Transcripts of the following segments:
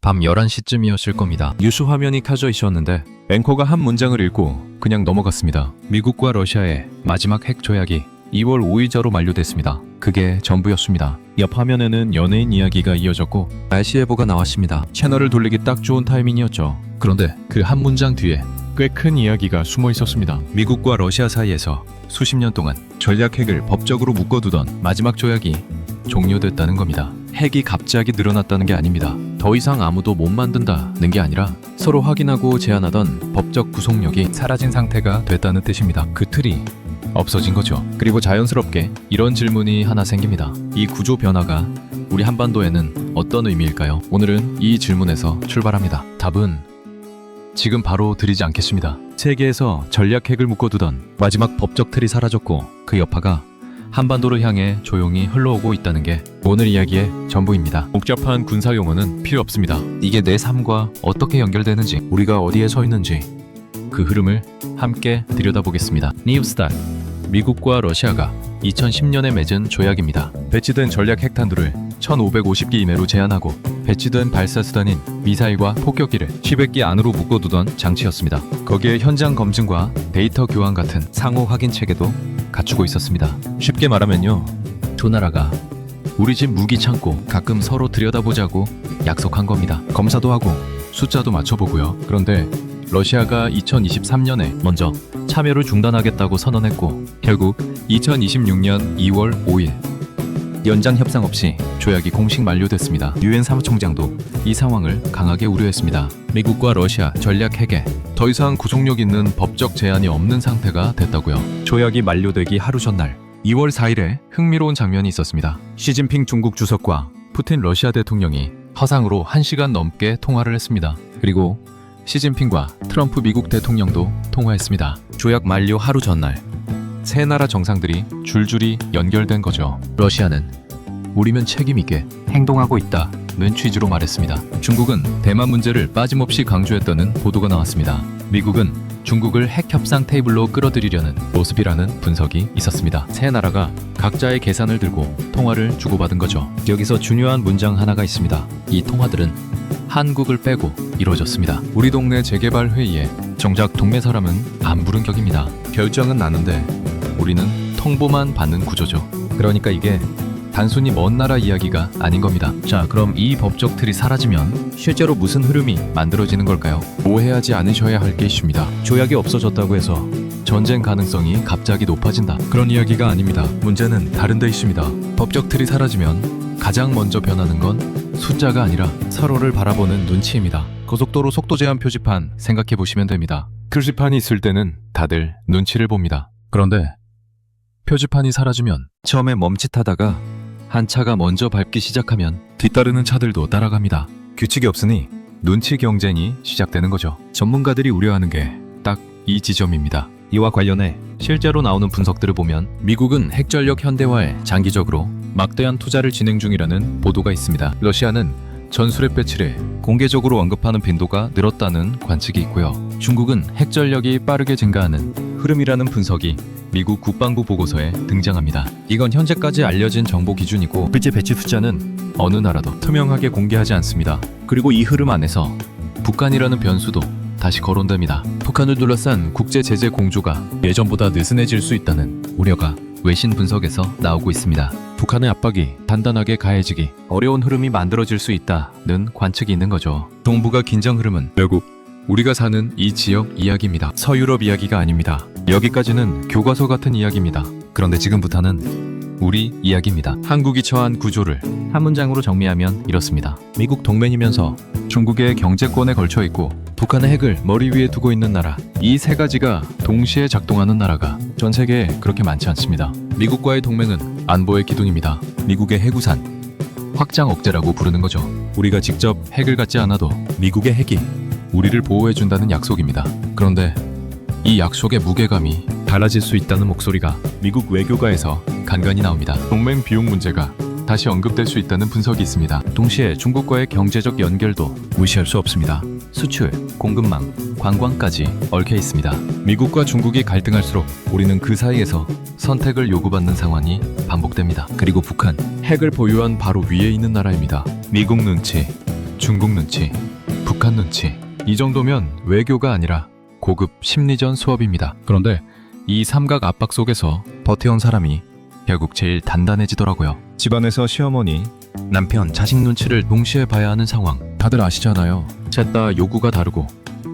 밤 11시쯤이었을 겁니다. 뉴스 화면이 켜져 있었는데 앵커가 한 문장을 읽고 그냥 넘어갔습니다. 미국과 러시아의 마지막 핵 조약이 2월 5일자로 만료됐습니다. 그게 전부였습니다. 옆 화면에는 연예인 이야기가 이어졌고 날씨 예보가 나왔습니다. 채널을 돌리기 딱 좋은 타이밍이었죠. 그런데 그 한 문장 뒤에 꽤 큰 이야기가 숨어 있었습니다. 미국과 러시아 사이에서 수십 년 동안 전략 핵을 법적으로 묶어두던 마지막 조약이 종료됐다는 겁니다. 핵이 갑자기 늘어났다는 게 아닙니다. 더 이상 아무도 못 만든다는 게 아니라 서로 확인하고 제안하던 법적 구속력이 사라진 상태가 됐다는 뜻입니다. 그 틀이 없어진 거죠. 그리고 자연스럽게 이런 질문이 하나 생깁니다. 이 구조 변화가 우리 한반도에는 어떤 의미일까요? 오늘은 이 질문에서 출발합니다. 답은 지금 바로 드리지 않겠습니다. 세계에서 전략 핵을 묶어두던 마지막 법적 틀이 사라졌고 그 여파가 한반도를 향해 조용히 흘러오고 있다는 게 오늘 이야기의 전부입니다. 복잡한 군사 용어는 필요 없습니다. 이게 내 삶과 어떻게 연결되는지, 우리가 어디에 서 있는지 그 흐름을 함께 들여다보겠습니다. 뉴스타트. 미국과 러시아가 2010년에 맺은 조약입니다. 배치된 전략 핵탄두를 1550기 이내로 제한하고 배치된 발사수단인 미사일과 폭격기를 10여 기 안으로 묶어두던 장치였습니다. 거기에 현장 검증과 데이터 교환 같은 상호 확인 체계도 갖추고 있었습니다. 쉽게 말하면요, 두 나라가 우리 집 무기 창고 가끔 서로 들여다보자고 약속한 겁니다. 검사도 하고 숫자도 맞춰보고요. 그런데 러시아가 2023년에 먼저 참여를 중단하겠다고 선언했고 결국 2026년 2월 5일 연장 협상 없이 조약이 공식 만료됐습니다. 유엔 사무총장도 이 상황을 강하게 우려했습니다. 미국과 러시아 전략 핵에 더 이상 구속력 있는 법적 제한이 없는 상태가 됐다고요. 조약이 만료되기 하루 전날 2월 4일에 흥미로운 장면이 있었습니다. 시진핑 중국 주석과 푸틴 러시아 대통령이 화상으로 1시간 넘게 통화를 했습니다. 그리고 시진핑과 트럼프 미국 대통령도 통화했습니다. 조약 만료 하루 전날 세 나라 정상들이 줄줄이 연결된 거죠. 러시아는 우리면 책임있게 행동하고 있다는 취지로 말했습니다. 중국은 대만 문제를 빠짐없이 강조했다는 보도가 나왔습니다. 미국은 중국을 핵 협상 테이블로 끌어들이려는 모습이라는 분석이 있었습니다. 세 나라가 각자의 계산을 들고 통화를 주고받은 거죠. 여기서 중요한 문장 하나가 있습니다. 이 통화들은 한국을 빼고 이루어졌습니다. 우리 동네 재개발 회의에 정작 동네 사람은 안 부른 격입니다. 결정은 나는데 우리는 통보만 받는 구조죠. 그러니까 이게 단순히 먼 나라 이야기가 아닌 겁니다. 자, 그럼 이 법적 틀이 사라지면 실제로 무슨 흐름이 만들어지는 걸까요? 오해하지 않으셔야 할 게 있습니다. 조약이 없어졌다고 해서 전쟁 가능성이 갑자기 높아진다, 그런 이야기가 아닙니다. 문제는 다른 데 있습니다. 법적 틀이 사라지면 가장 먼저 변하는 건 숫자가 아니라 서로를 바라보는 눈치입니다. 고속도로 속도 제한 표지판 생각해 보시면 됩니다. 표지판이 있을 때는 다들 눈치를 봅니다. 그런데 표지판이 사라지면 처음에 멈칫하다가 한 차가 먼저 밟기 시작하면 뒤따르는 차들도 따라갑니다. 규칙이 없으니 눈치 경쟁이 시작되는 거죠. 전문가들이 우려하는 게 딱 이 지점입니다. 이와 관련해 실제로 나오는 분석들을 보면 미국은 핵전력 현대화에 장기적으로 막대한 투자를 진행 중이라는 보도가 있습니다. 러시아는 전술핵 배치를 공개적으로 언급하는 빈도가 늘었다는 관측이 있고요. 중국은 핵전력이 빠르게 증가하는 흐름이라는 분석이 미국 국방부 보고서에 등장합니다. 이건 현재까지 알려진 정보 기준이고 실제 배치 숫자는 어느 나라도 투명하게 공개하지 않습니다. 그리고 이 흐름 안에서 북한이라는 변수도 다시 거론됩니다. 북한을 둘러싼 국제 제재 공조가 예전보다 느슨해질 수 있다는 우려가 외신 분석에서 나오고 있습니다. 북한의 압박이 단단하게 가해지기 어려운 흐름이 만들어질 수 있다는 관측이 있는 거죠. 동북아 긴장 흐름은 결국 우리가 사는 이 지역 이야기입니다. 서유럽 이야기가 아닙니다. 여기까지는 교과서 같은 이야기입니다. 그런데 지금부터는 우리 이야기입니다. 한국이 처한 구조를 한 문장으로 정리하면 이렇습니다. 미국 동맹이면서 중국의 경제권에 걸쳐 있고 북한의 핵을 머리 위에 두고 있는 나라, 이 세 가지가 동시에 작동하는 나라가 전 세계에 그렇게 많지 않습니다. 미국과의 동맹은 안보의 기둥입니다. 미국의 해구산, 확장 억제라고 부르는 거죠. 우리가 직접 핵을 갖지 않아도 미국의 핵이 우리를 보호해준다는 약속입니다. 그런데 이 약속의 무게감이 달라질 수 있다는 목소리가 미국 외교가에서 간간히 나옵니다. 동맹 비용 문제가 다시 언급될 수 있다는 분석이 있습니다. 동시에 중국과의 경제적 연결도 무시할 수 없습니다. 수출, 공급망, 관광까지 얽혀 있습니다. 미국과 중국이 갈등할수록 우리는 그 사이에서 선택을 요구받는 상황이 반복됩니다. 그리고 북한, 핵을 보유한 바로 위에 있는 나라입니다. 미국 눈치, 중국 눈치, 북한 눈치. 이 정도면 외교가 아니라 고급 심리전 수업입니다. 그런데 이 삼각 압박 속에서 버텨온 사람이 결국 제일 단단해지더라고요. 집안에서 시어머니, 남편, 자식 눈치를 동시에 봐야 하는 상황. 다들 아시잖아요. 셋 다 요구가 다르고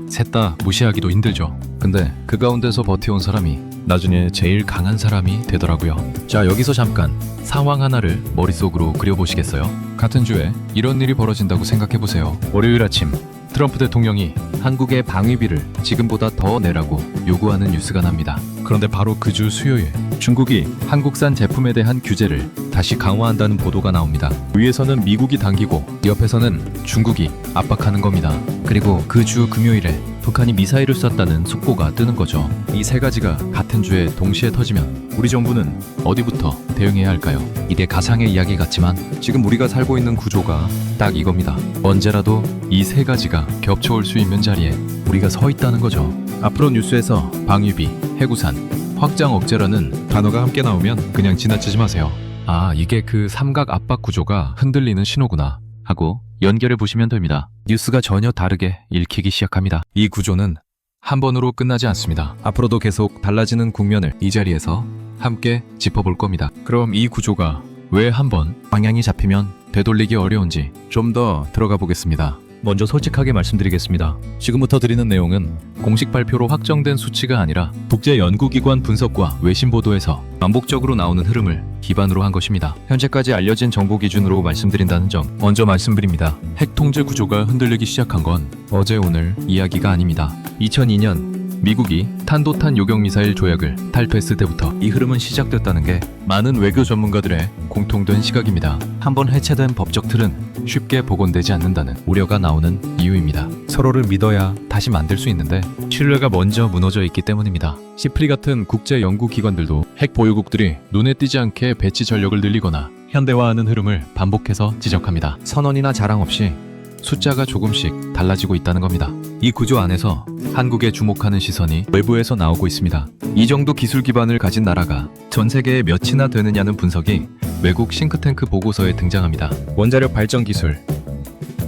셋 다 무시하기도 힘들죠. 근데 그 가운데서 버텨온 사람이 나중에 제일 강한 사람이 되더라고요. 자, 여기서 잠깐 상황 하나를 머릿속으로 그려보시겠어요? 같은 주에 이런 일이 벌어진다고 생각해보세요. 월요일 아침 트럼프 대통령이 한국의 방위비를 지금보다 더 내라고 요구하는 뉴스가 납니다. 그런데 바로 그 주 수요일 중국이 한국산 제품에 대한 규제를 다시 강화한다는 보도가 나옵니다. 위에서는 미국이 당기고 옆에서는 중국이 압박하는 겁니다. 그리고 그 주 금요일에 북한이 미사일을 쐈다는 속보가 뜨는 거죠. 이 세 가지가 같은 주에 동시에 터지면 우리 정부는 어디부터 대응해야 할까요? 이게 가상의 이야기 같지만 지금 우리가 살고 있는 구조가 딱 이겁니다. 언제라도 이 세 가지가 겹쳐올 수 있는 자리에 우리가 서 있다는 거죠. 앞으로 뉴스에서 방위비, 해구산, 확장 억제라는 단어가 함께 나오면 그냥 지나치지 마세요. 아, 이게 그 삼각 압박 구조가 흔들리는 신호구나 하고 연결해 보시면 됩니다. 뉴스가 전혀 다르게 읽히기 시작합니다. 이 구조는 한 번으로 끝나지 않습니다. 앞으로도 계속 달라지는 국면을 이 자리에서 함께 짚어볼 겁니다. 그럼 이 구조가 왜 한 번 방향이 잡히면 되돌리기 어려운지 좀 더 들어가 보겠습니다. 먼저 솔직하게 말씀드리겠습니다. 지금부터 드리는 내용은 공식 발표로 확정된 수치가 아니라 국제연구기관 분석과 외신 보도에서 반복적으로 나오는 흐름을 기반으로 한 것입니다. 현재까지 알려진 정보 기준으로 말씀드린다는 점 먼저 말씀드립니다. 핵 통제 구조가 흔들리기 시작한 건 어제 오늘 이야기가 아닙니다. 2002년 미국이 탄도탄 요격미사일 조약을 탈퇴했을 때부터 이 흐름은 시작됐다는 게 많은 외교 전문가들의 공통된 시각입니다. 한번 해체된 법적 틀은 쉽게 복원되지 않는다는 우려가 나오는 이유입니다. 서로를 믿어야 다시 만들 수 있는데 신뢰가 먼저 무너져 있기 때문입니다. 시프리 같은 국제 연구 기관들도 핵 보유국들이 눈에 띄지 않게 배치 전력을 늘리거나 현대화하는 흐름을 반복해서 지적합니다. 선언이나 자랑 없이 숫자가 조금씩 달라지고 있다는 겁니다. 이 구조 안에서 한국에 주목하는 시선이 외부에서 나오고 있습니다. 이 정도 기술 기반을 가진 나라가 전 세계에 몇이나 되느냐는 분석이 외국 싱크탱크 보고서에 등장합니다. 원자력 발전 기술,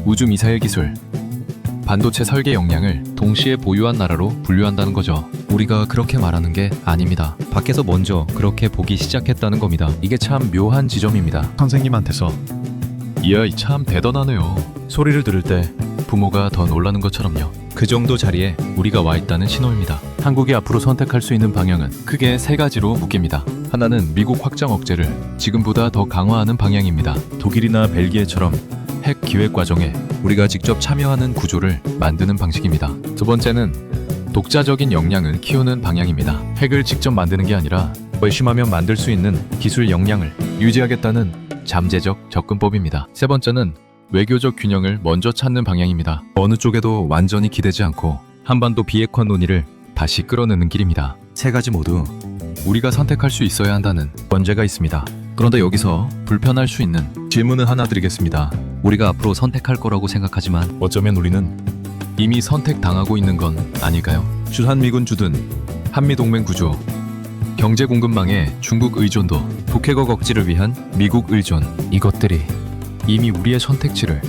우주 미사일 기술, 반도체 설계 역량을 동시에 보유한 나라로 분류한다는 거죠. 우리가 그렇게 말하는 게 아닙니다. 밖에서 먼저 그렇게 보기 시작했다는 겁니다. 이게 참 묘한 지점입니다. 선생님한테서 이야, 참 대단하네요 소리를 들을 때 부모가 더 놀라는 것처럼요. 그 정도 자리에 우리가 와 있다는 신호입니다. 한국이 앞으로 선택할 수 있는 방향은 크게 세 가지로 묶입니다. 하나는 미국 확장 억제를 지금보다 더 강화하는 방향입니다. 독일이나 벨기에처럼 핵 기획 과정에 우리가 직접 참여하는 구조를 만드는 방식입니다. 두 번째는 독자적인 역량을 키우는 방향입니다. 핵을 직접 만드는 게 아니라 열심하면 만들 수 있는 기술 역량을 유지하겠다는 잠재적 접근법입니다. 세 번째는 외교적 균형을 먼저 찾는 방향입니다. 어느 쪽에도 완전히 기대지 않고 한반도 비핵화 논의를 다시 끌어내는 길입니다. 세 가지 모두 우리가 선택할 수 있어야 한다는 전제가 있습니다. 그런데 여기서 불편할 수 있는 질문을 하나 드리겠습니다. 우리가 앞으로 선택할 거라고 생각하지만 어쩌면 우리는 이미 선택당하고 있는 건 아닐까요? 주한미군 주둔, 한미동맹 구조, 경제 공급망의 중국 의존도, 북핵어 억지를 위한 미국 의존, 이것들이 이미 우리의 선택지를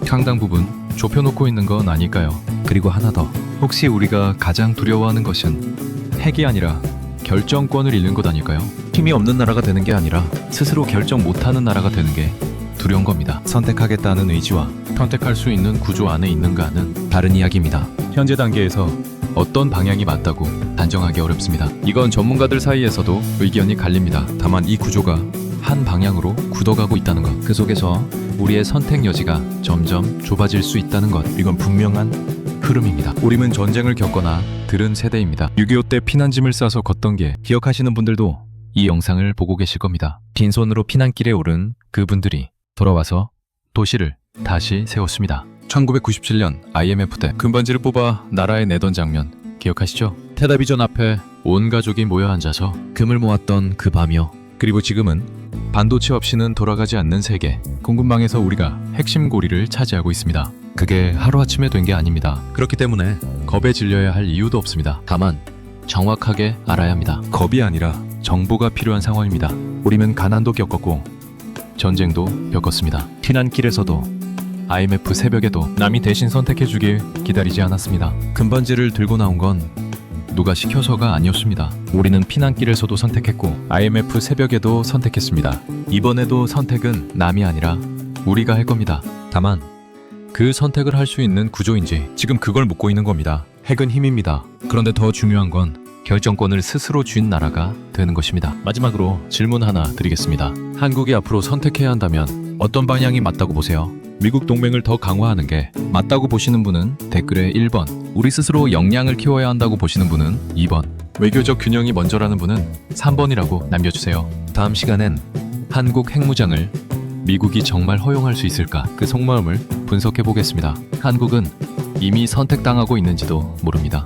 상당 부분 좁혀놓고 있는 건 아닐까요? 그리고 하나 더, 혹시 우리가 가장 두려워하는 것은 핵이 아니라 결정권을 잃는 것 아닐까요? 힘이 없는 나라가 되는 게 아니라 스스로 결정 못하는 나라가 되는 게 두려운 겁니다. 선택하겠다는 의지와 선택할 수 있는 구조 안에 있는가는 다른 이야기입니다. 현재 단계에서 어떤 방향이 맞다고 단정하기 어렵습니다. 이건 전문가들 사이에서도 의견이 갈립니다. 다만 이 구조가 한 방향으로 굳어가고 있다는 것, 그 속에서 우리의 선택 여지가 점점 좁아질 수 있다는 것, 이건 분명한 흐름입니다. 우리는 전쟁을 겪거나 들은 세대입니다. 6.25 때 피난짐을 싸서 걷던 게 기억하시는 분들도 이 영상을 보고 계실 겁니다. 빈손으로 피난길에 오른 그분들이 돌아와서 도시를 다시 세웠습니다. 1997년 IMF 때 금반지를 뽑아 나라에 내던 장면 기억하시죠? 텔레비전 앞에 온 가족이 모여 앉아서 금을 모았던 그 밤이요. 그리고 지금은 반도체 없이는 돌아가지 않는 세계, 공급망에서 우리가 핵심 고리를 차지하고 있습니다. 그게 하루아침에 된 게 아닙니다. 그렇기 때문에 겁에 질려야 할 이유도 없습니다. 다만 정확하게 알아야 합니다. 겁이 아니라 정보가 필요한 상황입니다. 우리는 가난도 겪었고 전쟁도 겪었습니다. 피난길에서도 IMF 새벽에도 남이 대신 선택해주길 기다리지 않았습니다. 금반지를 들고 나온 건 누가 시켜서가 아니었습니다. 우리는 피난길에서도 선택했고 IMF 새벽에도 선택했습니다. 이번에도 선택은 남이 아니라 우리가 할 겁니다. 다만 그 선택을 할 수 있는 구조인지 지금 그걸 묻고 있는 겁니다. 핵은 힘입니다. 그런데 더 중요한 건 결정권을 스스로 쥔 나라가 되는 것입니다. 마지막으로 질문 하나 드리겠습니다. 한국이 앞으로 선택해야 한다면 어떤 방향이 맞다고 보세요? 미국 동맹을 더 강화하는 게 맞다고 보시는 분은 댓글에 1번, 우리 스스로 역량을 키워야 한다고 보시는 분은 2번, 외교적 균형이 먼저라는 분은 3번이라고 남겨주세요. 다음 시간엔 한국 핵무장을 미국이 정말 허용할 수 있을까? 그 속마음을 분석해 보겠습니다. 한국은 이미 선택당하고 있는지도 모릅니다.